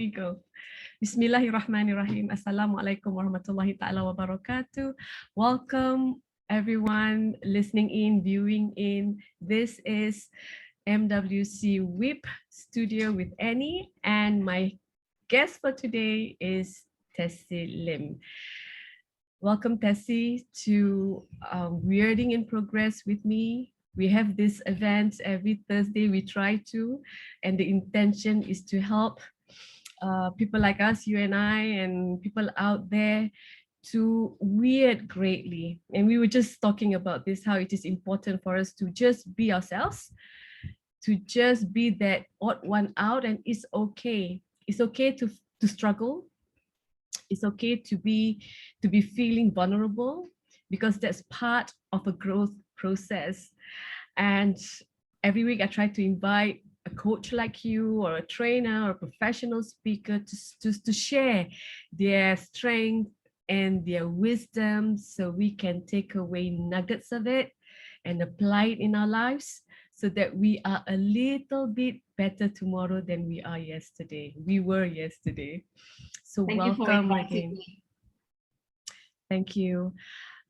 we go. Bismillahirrahmanirrahim. Assalamualaikum warahmatullahi ta'ala wabarakatuh. Welcome everyone listening in, viewing in. This is MWC WIP Studio with Annie, and my guest for today is Tessie Lim. Welcome Tessie to Weirding in Progress with me. We have these events every Thursday, we try to, and the intention is to help people like us, you and I, and people out there to weird greatly. And we were just talking about this, how it is important for us to just be ourselves, to just be that odd one out, and it's okay. It's okay to struggle. It's okay to be feeling vulnerable, because that's part of a growth process. And every week I try to invite a coach like you, or a trainer, or a professional speaker to share their strength and their wisdom, so we can take away nuggets of it and apply it in our lives, so that we are a little bit better tomorrow than we are yesterday. We were yesterday. So Thank you for welcome inviting again. me. Thank you.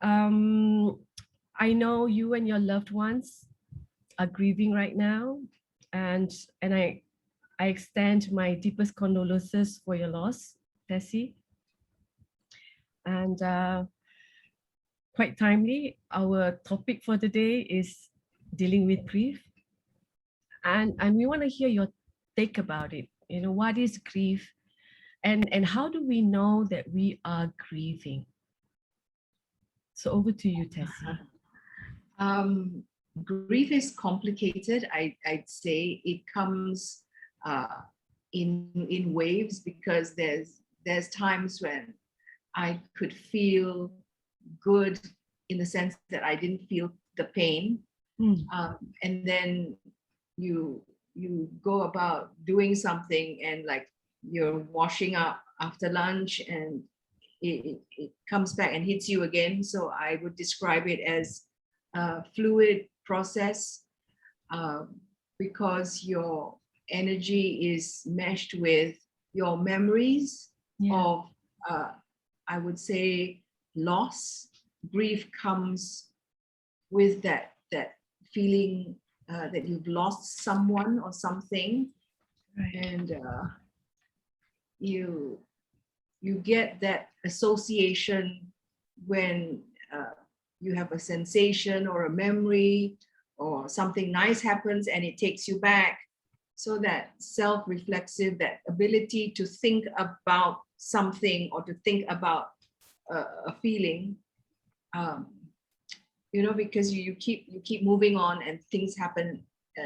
I know you and your loved ones are grieving right now, and I extend my deepest condolences for your loss, Tessie. And quite timely, our topic for today is dealing with grief, and we want to hear your take about it. You know, what is grief, and how do we know that we are grieving? So over to you, Tessie. Grief is complicated. I'd say it comes in waves, because there's times when I could feel good in the sense that I didn't feel the pain, and then you go about doing something, and like you're washing up after lunch, and it comes back and hits you again. So I would describe it as a fluid process, because your energy is meshed with your memories of, I would say, loss. Grief comes with that feeling that you've lost someone or something, right. And you get that association when you have a sensation or a memory, or something nice happens and it takes you back. So that self-reflexive, that ability to think about something, or to think about a feeling, because you keep moving on, and things happen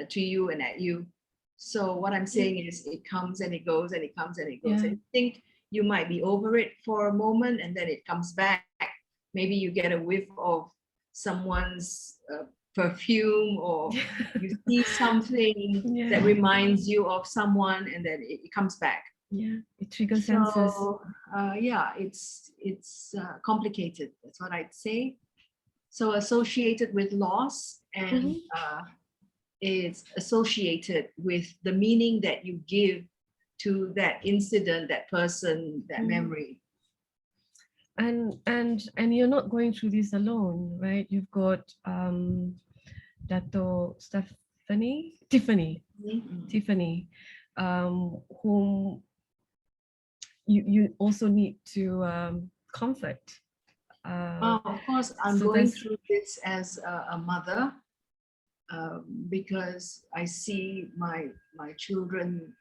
to you and at you. So what I'm saying is, it comes and it goes, and it comes and it goes. And you think you might be over it for a moment, and then it comes back. Maybe you get a whiff of someone's perfume, or you see something that reminds you of someone, and then it comes back. Yeah, it triggers senses. So it's complicated. That's what I'd say. So associated with loss, and it's associated with the meaning that you give to that incident, that person, that memory. And you're not going through this alone, right? You've got Dato Tiffany, whom you also need to comfort. Of course, I'm going through this as a mother, because I see my children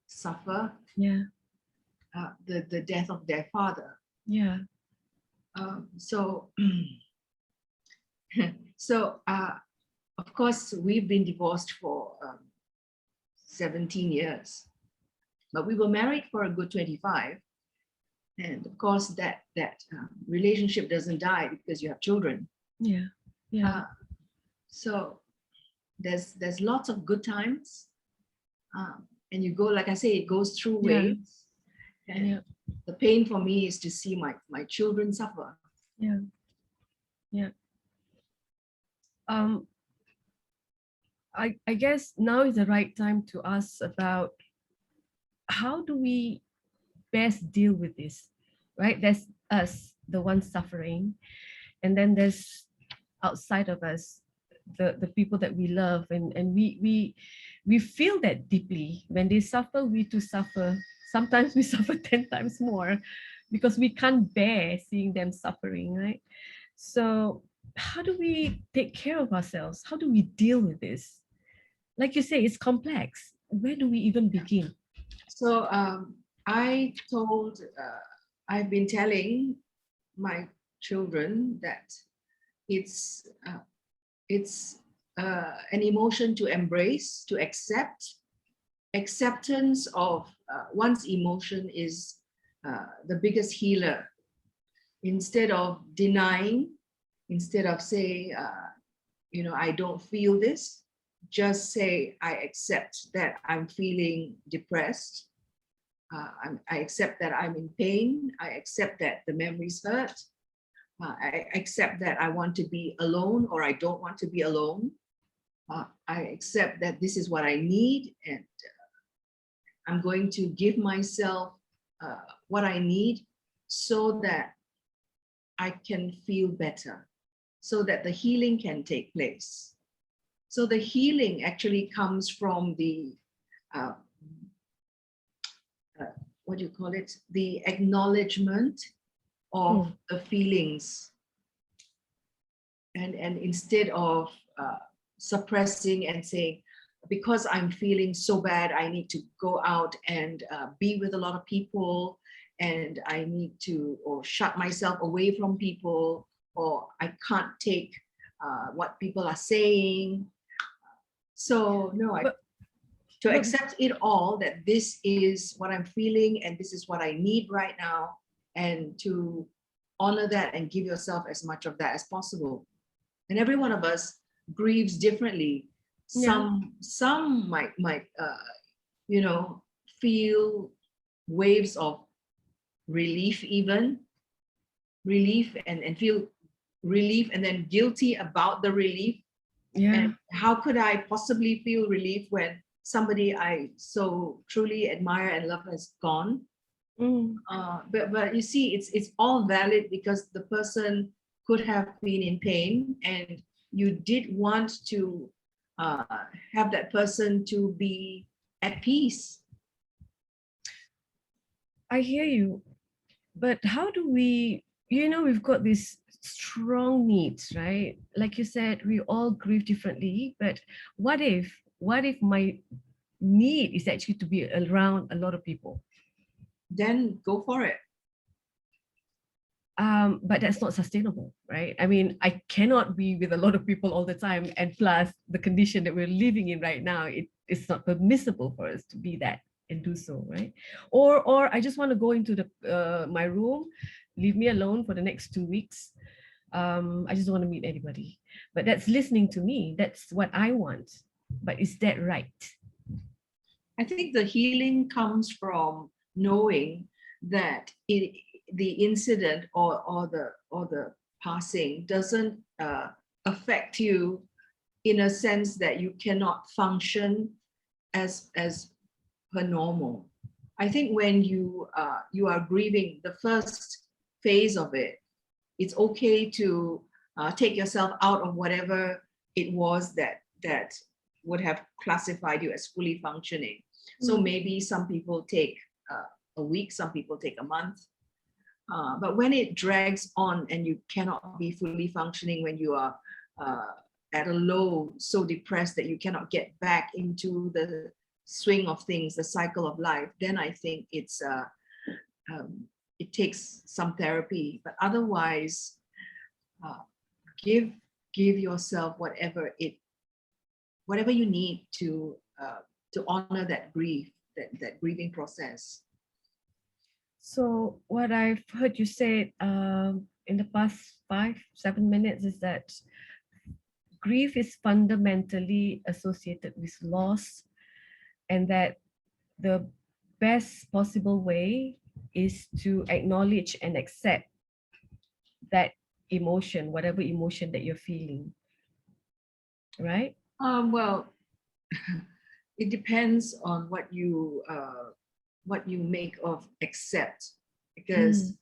suffer the death of their father. So of course, we've been divorced for 17 years, but we were married for a good 25. And of course, that relationship doesn't die because you have children. So there's lots of good times, and you go, like I say, it goes through waves. And the pain for me is to see my children suffer. I guess now is the right time to ask about how do we best deal with this, right? There's us, the ones suffering, and then there's outside of us, the people that we love, and we feel that deeply. When they suffer, we too suffer. Sometimes we suffer 10 times more because we can't bear seeing them suffering, right? So how do we take care of ourselves? How do we deal with this? Like you say, it's complex. Where do we even begin? So I've been telling my children that it's an emotion to embrace, to accept. Acceptance of one's emotion is the biggest healer. Instead of denying, instead of saying, I don't feel this, just say, I accept that I'm feeling depressed. I accept that I'm in pain. I accept that the memories hurt. I accept that I want to be alone or I don't want to be alone. I accept that this is what I need, and I'm going to give myself what I need so that I can feel better, so that the healing can take place. So the healing actually comes from the, what do you call it? The acknowledgement of the feelings. And instead of suppressing and saying, because I'm feeling so bad, I need to go out and be with a lot of people, and I need to, or shut myself away from people, or I can't take what people are saying. So no, to accept it all, that this is what I'm feeling and this is what I need right now, and to honor that and give yourself as much of that as possible. And every one of us grieves differently. Some might feel waves of relief, even relief, and feel relief and then guilty about the relief. And how could I possibly feel relief when somebody I so truly admire and love has gone? But you see, it's all valid, because the person could have been in pain, and you did want to have that person to be at peace. I hear you, but how do we, we've got these strong needs, right? Like you said, we all grieve differently, but what if my need is actually to be around a lot of people? Then go for it. But that's not sustainable, right? I mean, I cannot be with a lot of people all the time, and plus the condition that we're living in right now, it's not permissible for us to be that and do so, right? Or I just want to go into my room, leave me alone for the next 2 weeks. I just don't want to meet anybody. But that's listening to me. That's what I want. But is that right? I think the healing comes from knowing that the incident or the passing doesn't affect you in a sense that you cannot function as per normal. I think when you are grieving the first phase of it, it's okay to take yourself out of whatever it was that would have classified you as fully functioning. So maybe some people take a week, some people take a month. But when it drags on and you cannot be fully functioning, when you are at a low, so depressed that you cannot get back into the swing of things, the cycle of life, then I think it takes some therapy. But otherwise, give yourself whatever you need to honor that grief, that grieving process. So what I've heard you say in the past 5-7 minutes is that grief is fundamentally associated with loss, and that the best possible way is to acknowledge and accept that emotion, whatever emotion that you're feeling, right? Well, it depends on what you what you make of accept, because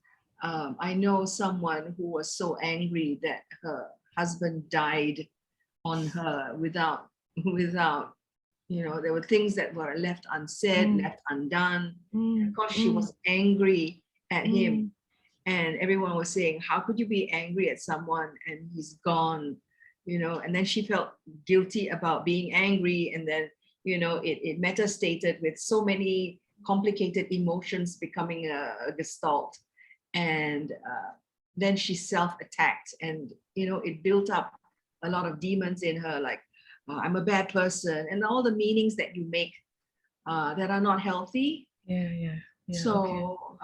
I know someone who was so angry that her husband died on her without there were things that were left unsaid, left undone, because she was angry at him. And everyone was saying, how could you be angry at someone and he's gone? And then she felt guilty about being angry, and then it metastated with so many complicated emotions becoming a gestalt. And then she self-attacked, and it built up a lot of demons in her, like I'm a bad person, and all the meanings that you make that are not healthy. Yeah, So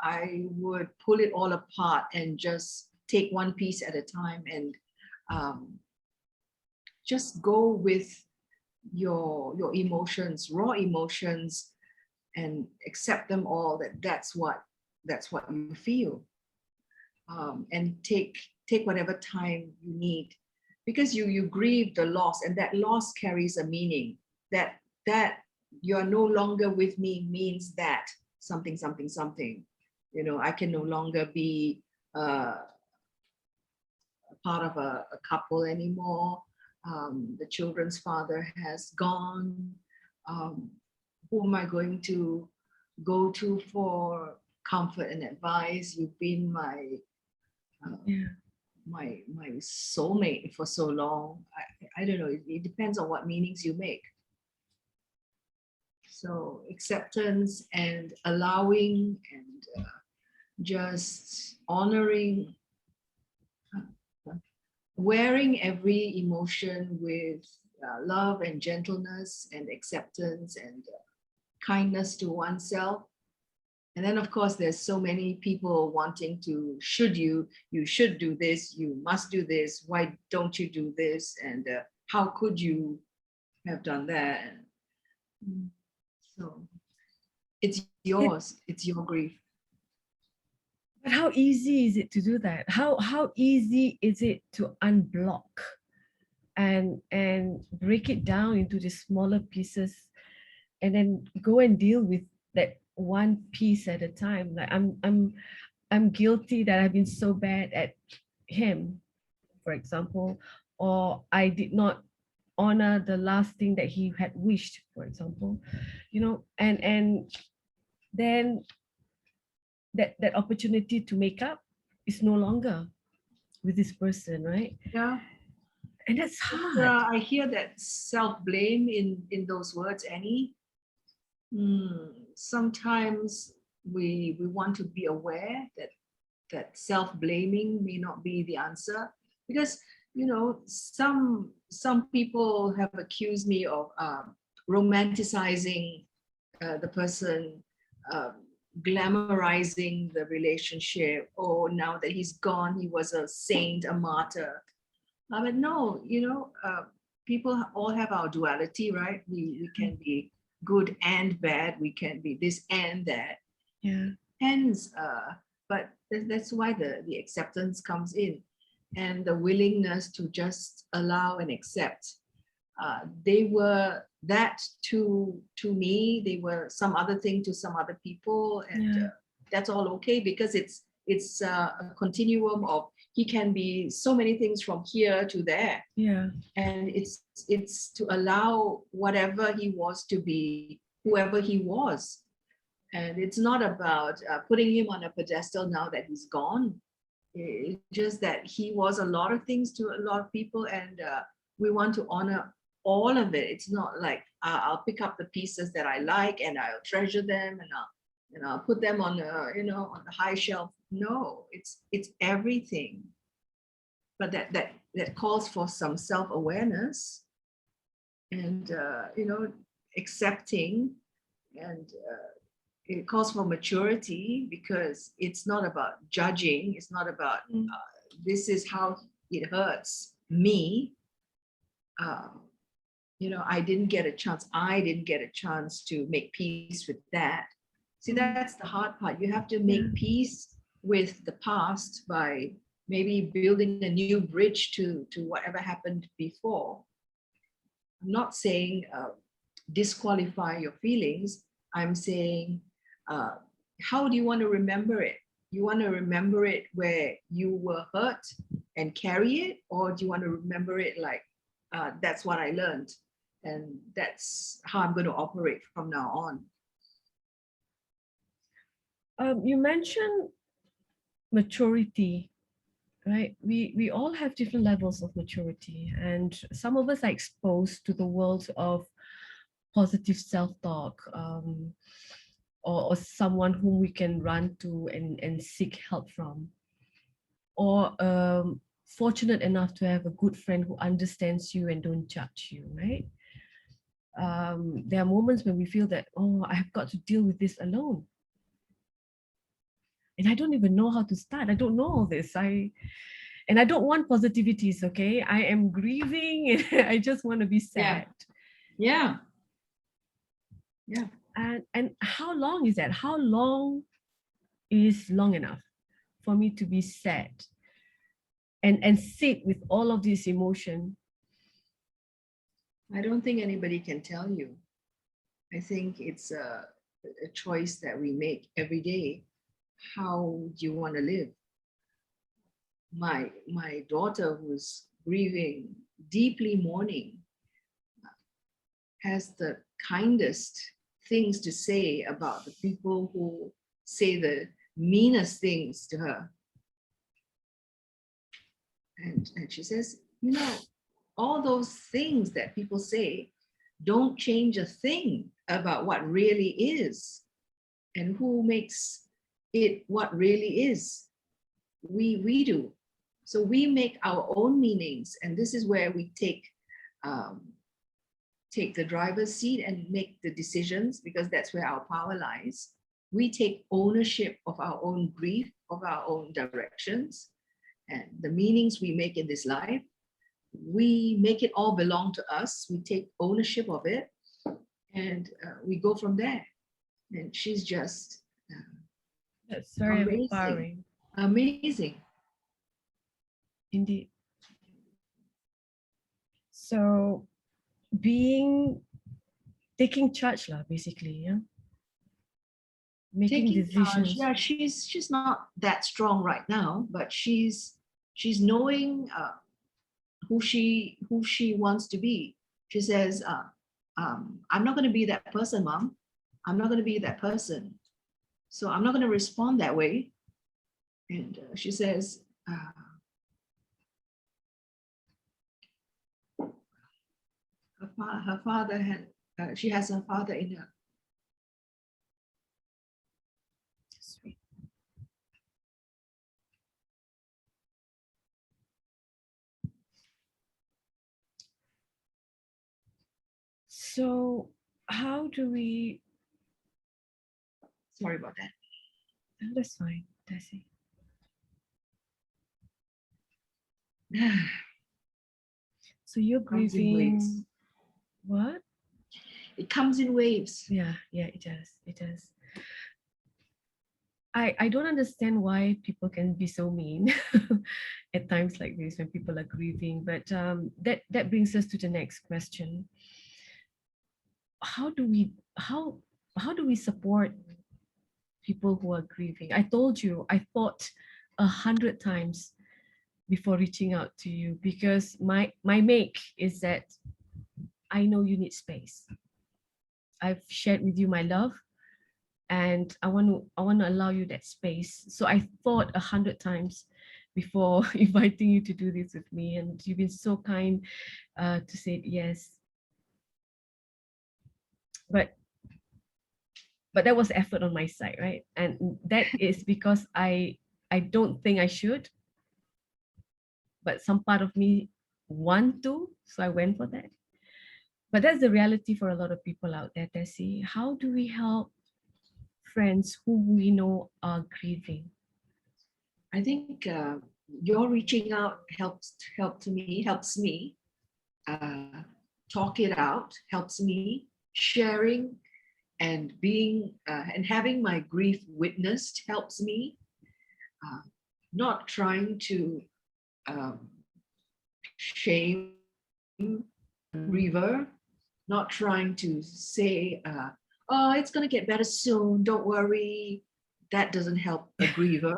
I would pull it all apart and just take one piece at a time, and just go with your emotions, raw emotions, and accept them all. That's what you feel, and take whatever time you need, because you grieve the loss, and that loss carries a meaning. That you're no longer with me means that something. I can no longer be part of a couple anymore. The children's father has gone. Who am I going to go to for comfort and advice? You've been my soulmate for so long. I don't know. It depends on what meanings you make. So acceptance and allowing and just honoring, wearing every emotion with love and gentleness and acceptance and kindness to oneself. And then, of course, there's so many people wanting to, you should do this, you must do this, why don't you do this? And how could you have done that? So it's yours, it's your grief. But how easy is it to do that? How easy is it to unblock and break it down into the smaller pieces, and then go and deal with that one piece at a time? Like I'm guilty that I've been so bad at him, for example, or I did not honor the last thing that he had wished, for example, and then that opportunity to make up is no longer with this person, right? Yeah. And that's hard. I hear that self-blame in those words, Annie. Sometimes we want to be aware that self-blaming may not be the answer, because some people have accused me of romanticizing the person, glamorizing the relationship. Oh, now that he's gone, he was a saint, a martyr. But no, people all have our duality, right? We can be good and bad. We can be this and that. Yeah. Hence, but that's why the acceptance comes in, and the willingness to just allow and accept. They were that to me. They were some other thing to some other people, and that's all okay, because it's a continuum of, he can be so many things from here to there. Yeah. And it's to allow whatever he was to be, whoever he was. And it's not about putting him on a pedestal now that he's gone. It's just that he was a lot of things to a lot of people, and we want to honor all of it. It's not like I'll pick up the pieces that I like and I'll treasure them and I'll put them on on the high shelf. No, it's everything. But that calls for some self-awareness and accepting, and it calls for maturity, because it's not about judging. It's not about this is how it hurts me. I didn't get a chance to make peace with that. See, that's the hard part. You have to make peace with the past by maybe building a new bridge to whatever happened before. I'm not saying disqualify your feelings, I'm saying, how do you want to remember it? You want to remember it where you were hurt and carry it, or do you want to remember it like, that's what I learned, and that's how I'm going to operate from now on? You mentioned maturity, right? We all have different levels of maturity, and some of us are exposed to the world of positive self-talk, or someone whom we can run to and seek help from, or fortunate enough to have a good friend who understands you and don't judge you, right? There are moments when we feel that, oh, I have got to deal with this alone. And I don't even know how to start. I don't know all this. And I don't want positivities, okay? I am grieving. I just want to be sad. Yeah. And how long is that? How long is long enough for me to be sad and sit with all of this emotion? I don't think anybody can tell you. I think it's a choice that we make every day. How do you want to live? My daughter, who's grieving, deeply mourning, has the kindest things to say about the people who say the meanest things to her. And she says, you know, all those things that people say don't change a thing about what really is and who makes it what really is. We do. So we make our own meanings, and this is where we take the driver's seat and make the decisions, because that's where our power lies. We take ownership of our own grief, of our own directions, and the meanings we make in this life. We make it all belong to us. We take ownership of it, and we go from there. And she's just that's very amazing. empowering. Amazing. Indeed. So taking charge lah, basically, yeah. Making decisions. Yeah, she's not that strong right now, but she's knowing who she wants to be. She says, I'm not going to be that person, Mom. I'm not going to be that person. So I'm not going to respond that way. And she says, her father had, she has her father in her. Sweet. So how do we... Sorry about that. Oh, that's fine, Tessie. So you're grieving. What? It comes in waves. Yeah, it does. It does. I don't understand why people can be so mean at times like this when people are grieving. But that brings us to the next question. How do we support people who are grieving? I told you, I thought 100 times before reaching out to you, because my make is that I know you need space. I've shared with you my love, and I want to allow you that space. So I thought 100 times before inviting you to do this with me, and you've been so kind to say yes. But that was effort on my side, right? And that is because I don't think I should, but some part of me want to, so I went for that. But that's the reality for a lot of people out there, Tessie. How do we help friends who we know are grieving? I think your reaching out helps me. Talk it out helps me. Sharing and being and having my grief witnessed helps me. Not trying to shame griever, not trying to say oh, it's going to get better soon, don't worry. That doesn't help a griever.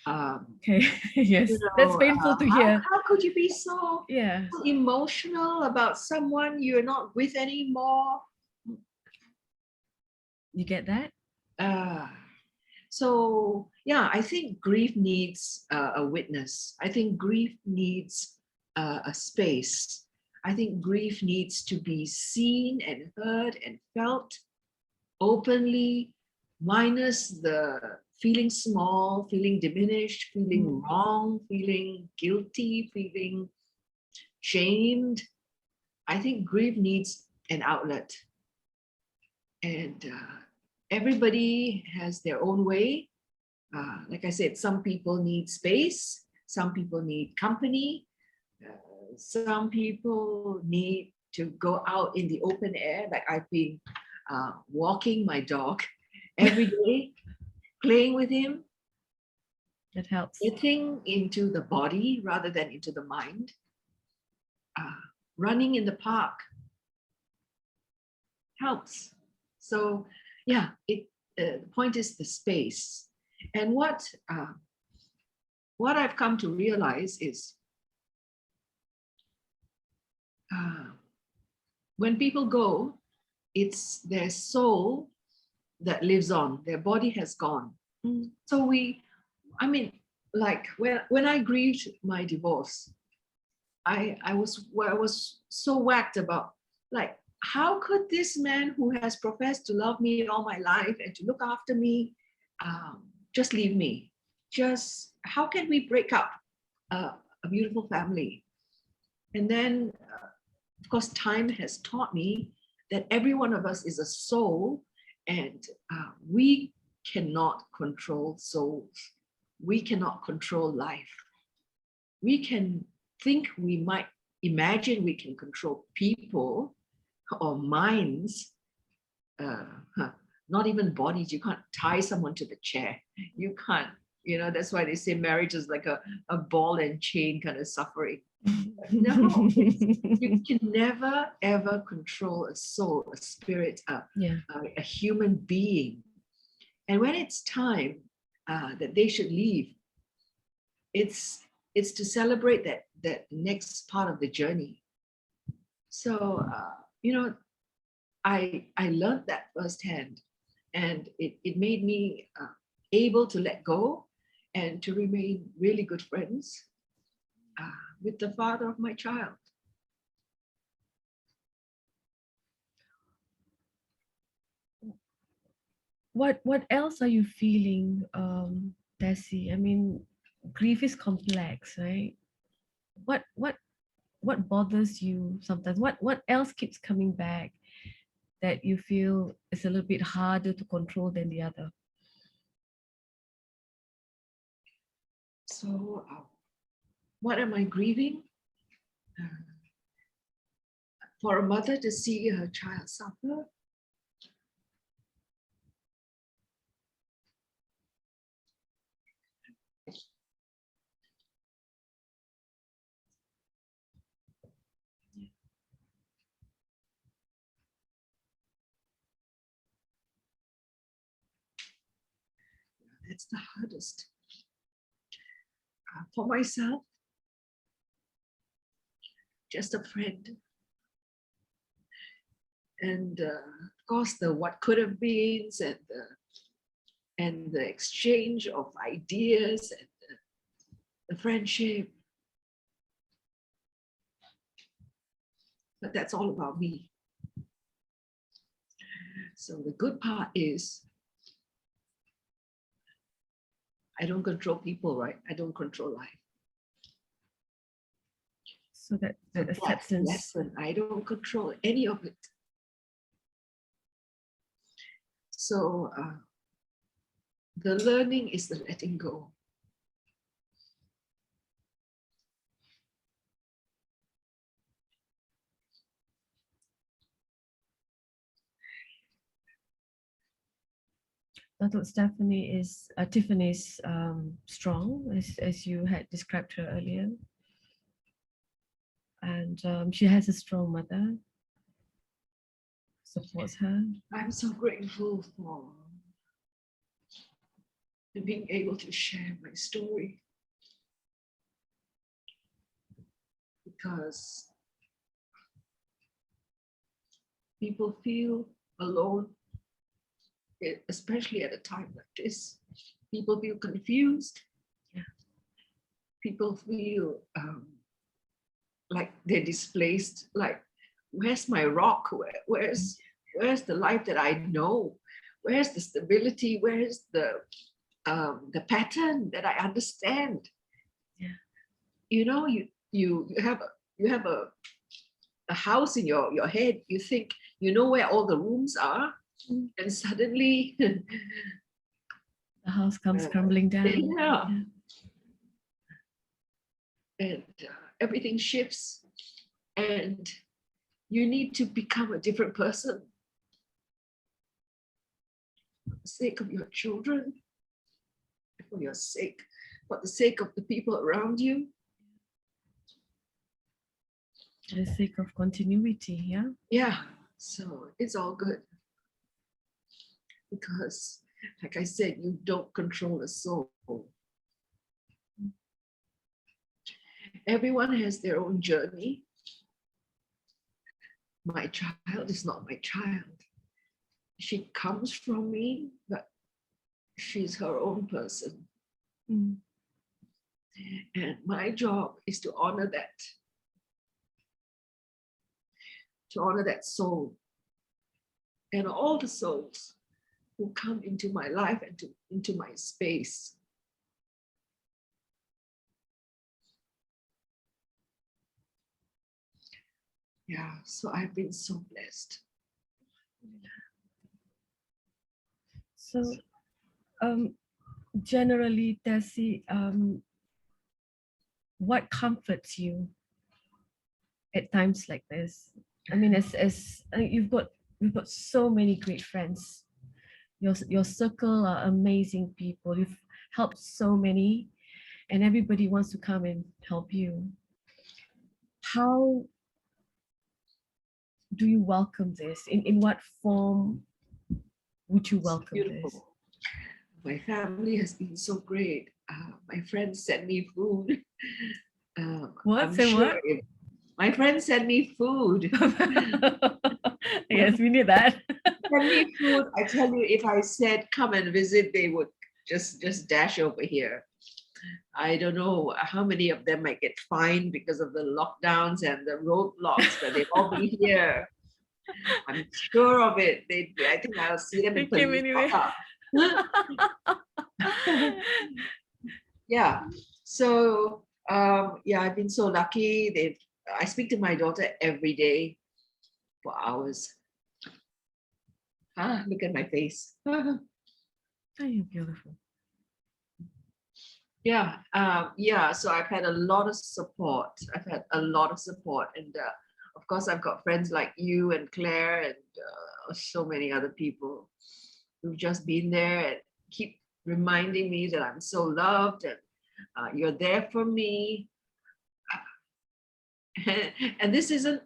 Okay, yes, You that's know, painful to how, hear. how could you be so Yeah, emotional about someone you're not with anymore? you get that? Uh, so yeah, I think grief needs a witness. I think grief needs a space. I think grief needs to be seen and heard and felt openly, minus the feeling small, feeling diminished, feeling wrong, feeling guilty, feeling shamed. I think grief needs an outlet. And everybody has their own way. Like I said, some people need space, some people need company, some people need to go out in the open air. Like I've been walking my dog every day, playing with him, That helps. getting into the body rather than into the mind, running in the park helps. So yeah, the point is the space. And what I've come to realize is when people go, it's their soul that lives on. Their body has gone. So I mean, like when I grieved my divorce, I was so whacked about, like, how could this man who has professed to love me all my life and to look after me just leave me? Just how can we break up a beautiful family? And then, of course, time has taught me that every one of us is a soul, and we cannot control souls. We cannot control life. We can think we might imagine we can control people or minds, not even bodies. You can't tie someone to the chair. You can't, that's why they say marriage is like a ball and chain kind of suffering. No, you can never ever control a soul, a spirit, a human being. And when it's time that they should leave, it's to celebrate that next part of the journey. So I learned that firsthand, and it made me able to let go and to remain really good friends with the father of my child. What else are you feeling, Desi? I mean, grief is complex, right? What bothers you sometimes? What else keeps coming back that you feel is a little bit harder to control than the other? So what am I grieving? For a mother to see her child suffer. That's the hardest. For myself, just a friend. And of course, the what could have been, and the exchange of ideas, and the friendship. But that's all about me. So the good part is I don't control people, right? I don't control life. So that acceptance. Lesson, I don't control any of it. So the learning is the letting go. Datuk Tiffany's strong, as you had described her earlier. And she has a strong mother. supports her. I'm so grateful for being able to share my story, because people feel alone, especially at a time like this. People feel confused. Yeah. People feel like they're displaced. Like, where's my rock? Where's the life that I know? Where's the stability? Where's the pattern that I understand? Yeah. You know, you have a house in your head. You think you know where all the rooms are, and suddenly The house comes crumbling down. yeah. And everything shifts, and you need to become a different person for the sake of your children, for your sake, for the sake of the people around you. For the sake of continuity, yeah? Yeah, so it's all good. Because, like I said, you don't control the soul. Everyone has their own journey. My child is not my child. She comes from me, but she's her own person. Mm. And my job is to honor that soul, and all the souls who come into my life and into my space. Yeah, so I've been so blessed. So, generally, Tessie, what comforts you at times like this? I mean, as you've got so many great friends. Your circle are amazing people. You've helped so many, and everybody wants to come and help you. How do you welcome this? In what form would you welcome Beautiful. this? My family has been so great. My friends send me food. What? I'm Say sure what? if my friends send me food. Yes, we need that. Send me food. I tell you, if I said come and visit, they would just dash over here. I don't know how many of them might get fined because of the lockdowns and the roadblocks, but they'll all be here. I'm sure of it. I think I'll see them in They came anyway. Yeah. So yeah, I've been so lucky. I speak to my daughter every day for hours. Look at my face. Oh, you're beautiful. Yeah, yeah. So I've had a lot of support. And of course, I've got friends like you and Claire and so many other people who've just been there and keep reminding me that I'm so loved and you're there for me. And this isn't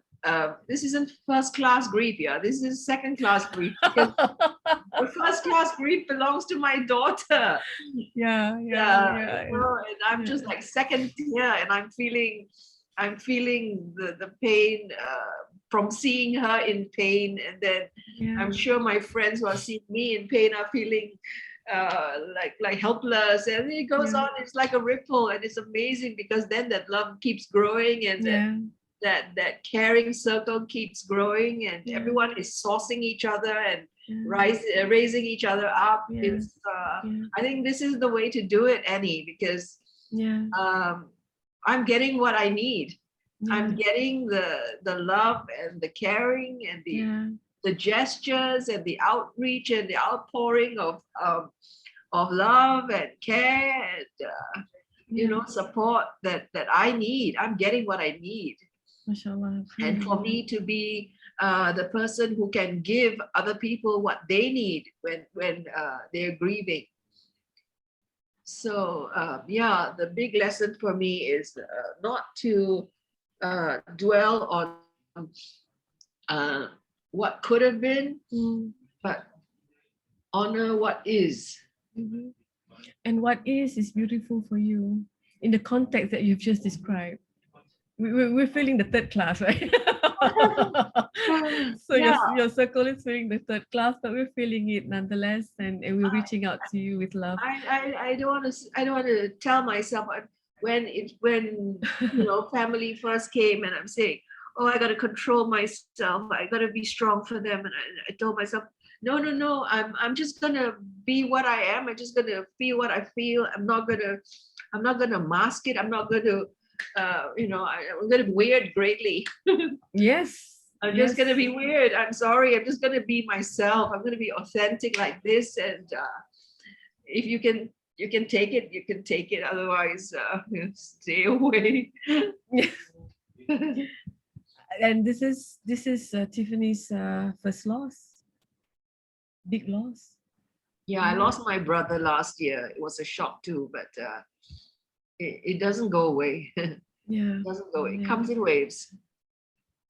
first class grief, yeah. This is second class grief, because the first class grief belongs to my daughter. Yeah. You know, and I'm just like second tier, and I'm feeling the pain from seeing her in pain, and then I'm sure my friends who are seeing me in pain are feeling like helpless, and it goes on. It's like a ripple, and it's amazing because then that love keeps growing, and that caring circle keeps growing, and everyone is sourcing each other and raising each other up. It's I think this is the way to do it, Annie, because I'm getting what I need. I'm getting the love and the caring and the gestures and the outreach and the outpouring of love and care and you know, support that I need. I'm getting what I need. Mashallah. And for me to be the person who can give other people what they need when they're grieving. So yeah, the big lesson for me is not to dwell on what could have been, Mm. but honor what is. Mhm. And what is beautiful for you in the context that you've just described. We're feeling the third class, right? So Yeah, your circle is feeling the third class, but we're feeling it nonetheless, and we're reaching out to you with love. I don't want to tell myself when family first came and I'm saying, oh, I got to control myself, I got to be strong for them, and I told myself, no, I'm just gonna be what I am. I'm just gonna feel what I feel. I'm not gonna mask it. I'm not gonna I'm gonna be weird greatly. Yes. I'm Yes. just gonna be weird. I'm sorry. I'm just gonna be myself. I'm gonna be authentic like this, and if you can take it, you can take it. Otherwise, stay away. And this is Tiffany's first loss, big loss. Yeah, I lost my brother last year. It was a shock too, but it doesn't go away. It Yeah. doesn't go away. It Yeah. comes in waves.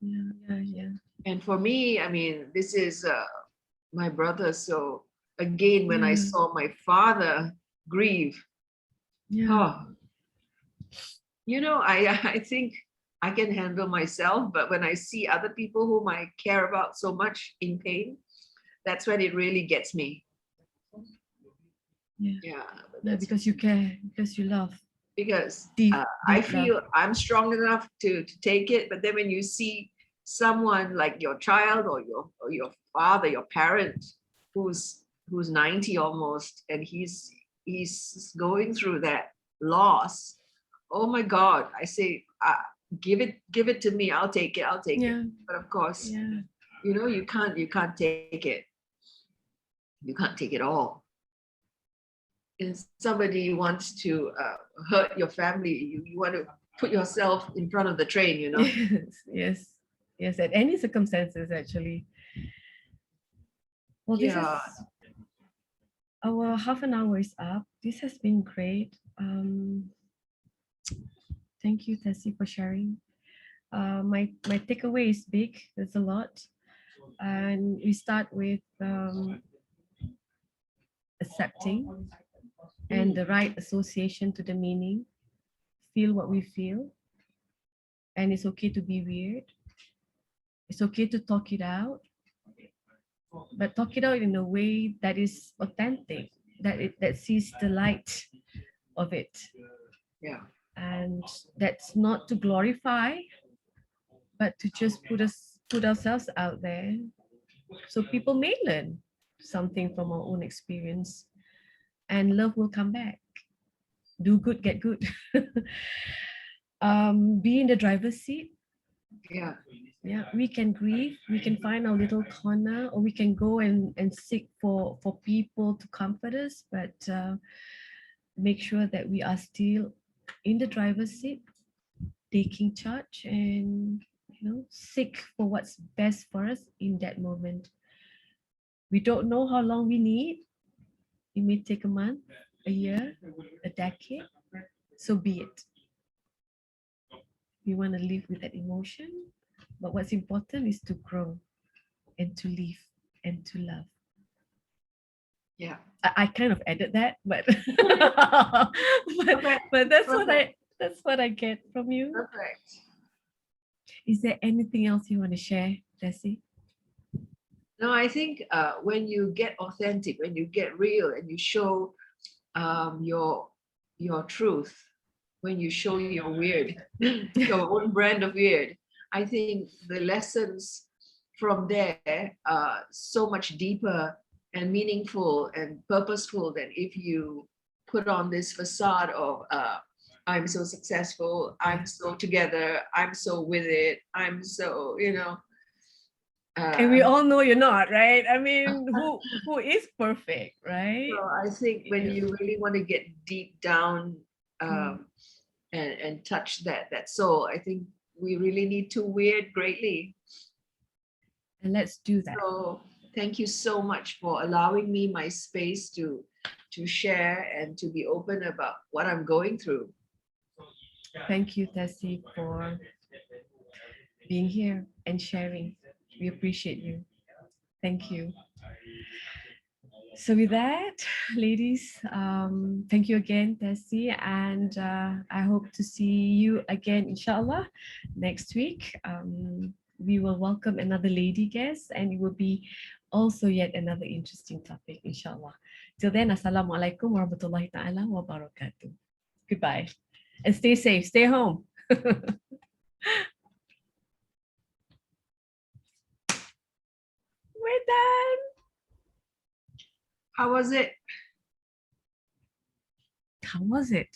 Yeah. And for me, I mean, this is my brother. So again, when I Yeah. saw my father grieve, Yeah. I think I can handle myself, but when I see other people whom I care about so much in pain, that's when it really gets me. Yeah. Yeah, Yeah, because you care, because you love. because Deep, I deep feel love. I'm strong enough to take it, but then when you see someone like your child or your father, your parent, who's 90 almost, and he's going through that loss, oh my God, I say, give it to me. I'll take it. Yeah. But of course, Yeah. you can't take it. You can't take it all. If somebody wants to hurt your family, you want to put yourself in front of the train, Yes, at any circumstances actually. Well, this is Yeah. our half an hour is up. This has been great. Thank you, Tessie, for sharing. My takeaway is big. There's a lot, and we start with accepting and the right association to the meaning. Feel what we feel, and it's okay to be weird. It's okay to talk it out, but talk it out in a way that is authentic, that sees the light of it. Yeah. And that's not to glorify, but to just put ourselves out there so people may learn something from our own experience, and love will come back. Do good, get good. Be in the driver's seat. Yeah. Yeah, we can grieve, we can find our little corner, or we can go and seek for people to comfort us, but make sure that we are still in the driver's seat, taking charge, and seek for what's best for us in that moment. We don't know how long we need. It may take a month, a year, a decade. So be it. We want to live with that emotion, but what's important is to grow and to live and to love. Yeah. I kind of added that, but Perfect. but that's what I get from you. Perfect. Is there anything else you want to share, Jessie? No, I think when you get authentic, when you get real, and you show your truth, when you show your weird, your own brand of weird, I think the lessons from there are so much deeper and meaningful and purposeful than if you put on this facade of I'm so successful, I'm so together, I'm so with it, I'm so, And we all know you're not, right? I mean, who is perfect, right? So I think when you really want to get deep down Mm. and touch that soul, I think we really need to weird greatly. And let's do that. So thank you so much for allowing me my space to share and to be open about what I'm going through. Thank you, Tessie, for being here and sharing. We appreciate you. Thank you. So with that, ladies, thank you again, Tessie, and I hope to see you again, inshallah, next week. We will welcome another lady guest, and it will be also yet another interesting topic, inshallah. Till then, Assalamualaikum warahmatullahi ta'ala wabarakatuh. Goodbye. And stay safe, stay home. We're done. How was it? How was it?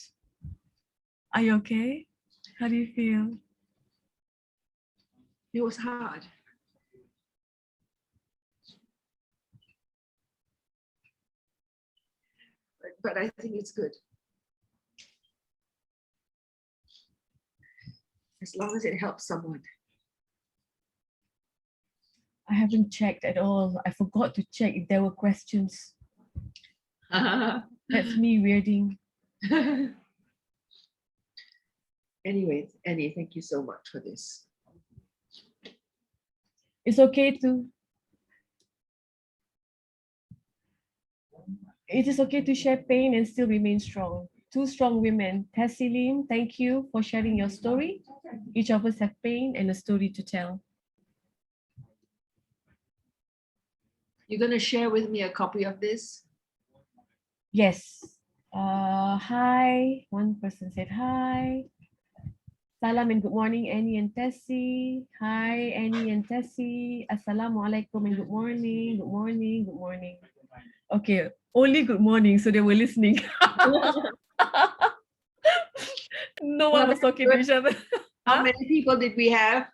Are you okay? How do you feel? It was hard. But I think it's good. As long as it helps someone. I haven't checked at all. I forgot to check if there were questions. That's me weirding. Anyway, Annie, thank you so much for this. It's okay to. It is okay to share pain and still remain strong. Two strong women. Tessie Lim, thank you for sharing your story. Each of us have pain and a story to tell. You're going to share with me a copy of this? Yes. Hi. One person said hi. Salam and good morning, Annie and Tessie. Hi, Annie and Tessie. Assalamualaikum and good morning. Good morning. Good morning. Okay, only good morning, so they were listening. No one was talking to each other. How many people did we have?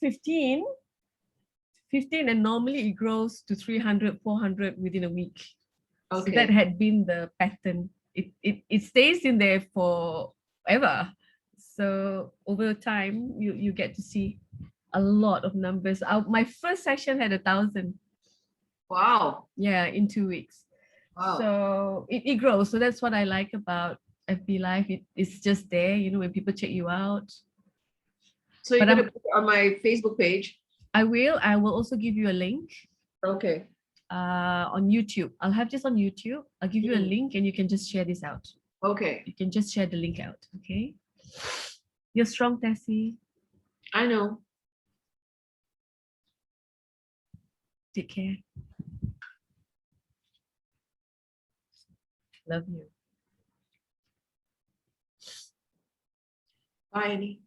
15. 15, and normally it grows to 300, 400 within a week. Okay. So that had been the pattern. It stays in there forever. So over time, you get to see a lot of numbers. My first session had 1,000. Wow. Yeah, in 2 weeks. Wow. So it grows. So that's what I like about FB Live. It's just there, when people check you out. So you're going to put it on my Facebook page? I will also give you a link. Okay. On YouTube. I'll have this on YouTube. I'll give you a link and you can just share this out. Okay. You can just share the link out. Okay. You're strong, Tessie. I know. Take care. Love you. Bye, Annie.